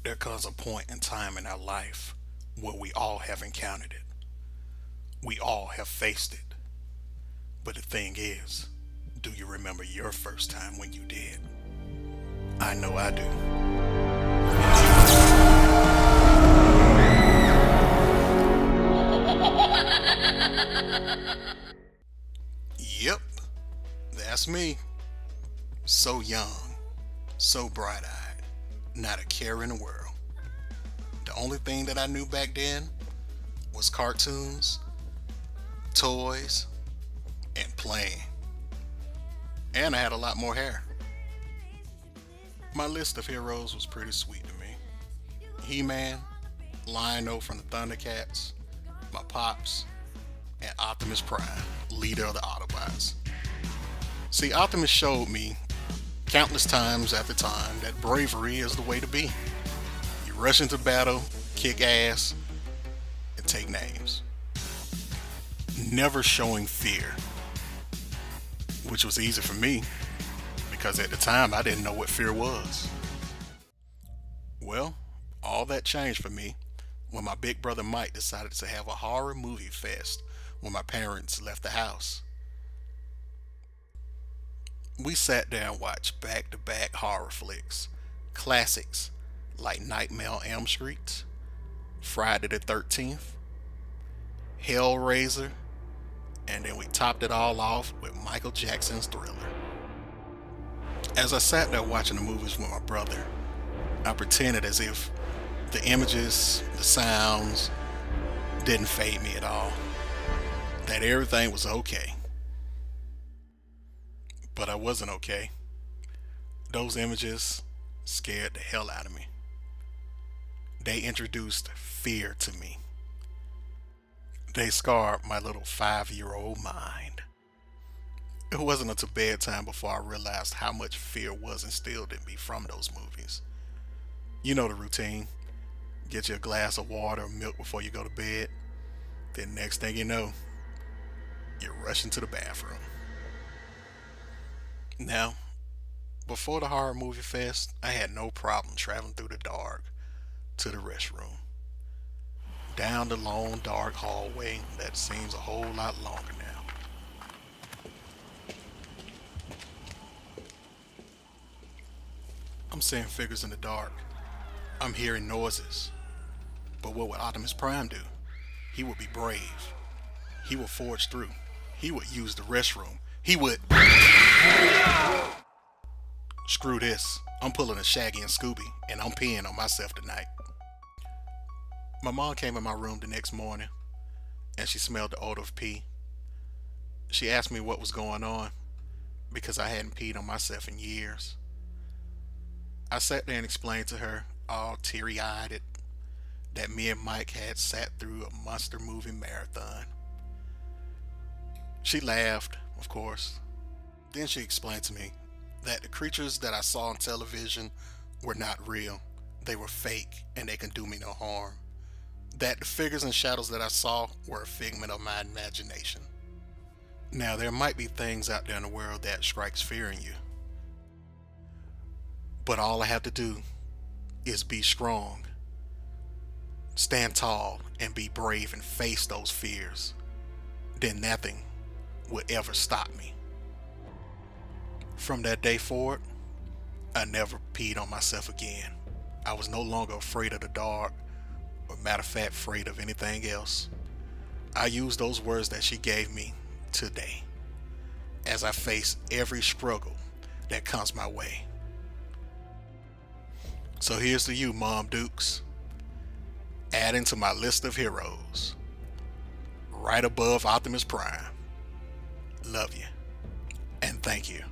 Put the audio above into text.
There comes a point in time in our life where we all have encountered it. We all have faced it. But the thing is, do you remember your first time when you did? I know I do. Yep, that's me. So young, so bright-eyed, not a care in the world. The only thing that I knew back then was cartoons, toys, and playing. And I had a lot more hair. My list of heroes was pretty sweet to me. He-Man, Lion-O from the Thundercats, my pops, and Optimus Prime, leader of the Autobots. See, Optimus showed me countless times at the time that bravery is the way to be. You rush into battle, kick ass, and take names. Never showing fear, which was easy for me because at the time I didn't know what fear was. Well, all that changed for me when my big brother Mike decided to have a horror movie fest when my parents left the house. We sat down and watched back-to-back horror flicks, classics like Nightmare on Elm Street, Friday the 13th, Hellraiser, and then we topped it all off with Michael Jackson's Thriller. As I sat there watching the movies with my brother, I pretended as if the images, the sounds didn't fade me at all, that everything was okay. But I wasn't okay. Those images scared the hell out of me. They introduced fear to me. They scarred my little 5-year-old mind. It wasn't until bedtime before I realized how much fear was instilled in me from those movies. You know the routine. Get you a glass of water or milk before you go to bed. Then next thing you know, you're rushing to the bathroom. Now, before the horror movie fest, I had no problem traveling through the dark to the restroom. Down the long dark hallway that seems a whole lot longer now. I'm seeing figures in the dark. I'm hearing noises. But what would Optimus Prime do? He would be brave. He would forge through. He would use the restroom. He would... Screw this. I'm pulling a Shaggy and Scooby, and I'm peeing on myself tonight. My mom came in my room the next morning, and she smelled the odor of pee. She asked me what was going on, because I hadn't peed on myself in years. I sat there and explained to her, all teary-eyed, that me and Mike had sat through a monster movie marathon. She laughed, of course. Then she explained to me that the creatures that I saw on television were not real. They were fake, and they can do me no harm. That the figures and shadows that I saw were a figment of my imagination. Now, there might be things out there in the world that strikes fear in you. But all I have to do is be strong, stand tall, and be brave and face those fears. Then nothing would ever stop me. From that day forward, I never peed on myself again. I was no longer afraid of the dark, or matter of fact, afraid of anything else. I use those words that she gave me today as I face every struggle that comes my way. So here's to you, Mom Dukes, adding to my list of heroes, right above Optimus Prime. Love you, and thank you.